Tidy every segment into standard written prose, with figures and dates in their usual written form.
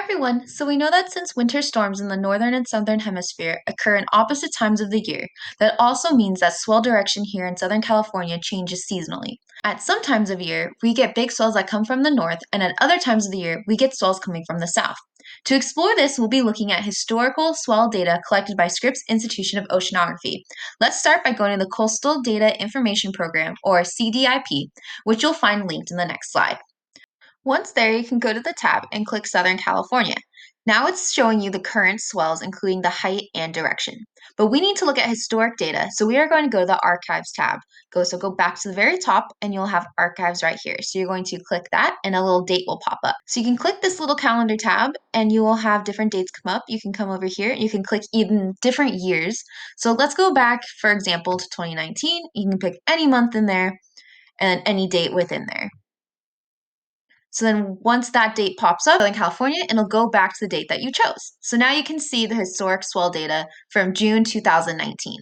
Everyone, so we know that since winter storms in the northern and southern hemisphere occur in opposite times of the year, that also means that swell direction here in Southern California changes seasonally. At some times of year, we get big swells that come from the north, and at other times of the year, we get swells coming from the south. To explore this, we'll be looking at historical swell data collected by Scripps Institution of Oceanography. Let's start by going to the Coastal Data Information Program, or CDIP, which you'll find linked in the next slide. Once there, you can go to the tab and click Southern California. Now it's showing you the current swells, including the height and direction. But we need to look at historic data, so we are going to go to the Archives tab. Go back to the very top, and you'll have Archives right here. So you're going to click that, and a little date will pop up. So you can click this little calendar tab, and you will have different dates come up. You can come over here, you can click even different years. So let's go back, for example, to 2019. You can pick any month in there, and any date within there. So then once that date pops up in California, it'll go back to the date that you chose. So now you can see the historic swell data from June 2019.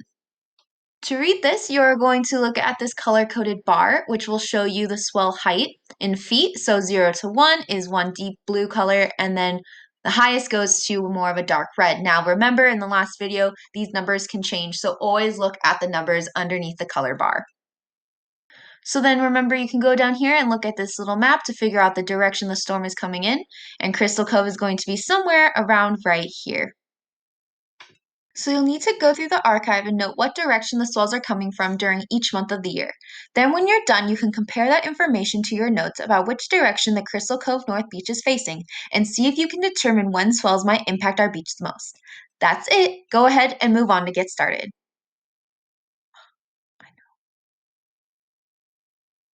To read this, you're going to look at this color-coded bar, which will show you the swell height in feet. So 0 to 1 is one deep blue color, and then the highest goes to more of a dark red. Now remember, in the last video, these numbers can change, so always look at the numbers underneath the color bar. So then remember, you can go down here and look at this little map to figure out the direction the storm is coming in, and Crystal Cove is going to be somewhere around right here. So you'll need to go through the archive and note what direction the swells are coming from during each month of the year. Then when you're done, you can compare that information to your notes about which direction the Crystal Cove North Beach is facing and see if you can determine when swells might impact our beach the most. That's it. Go ahead and move on to get started.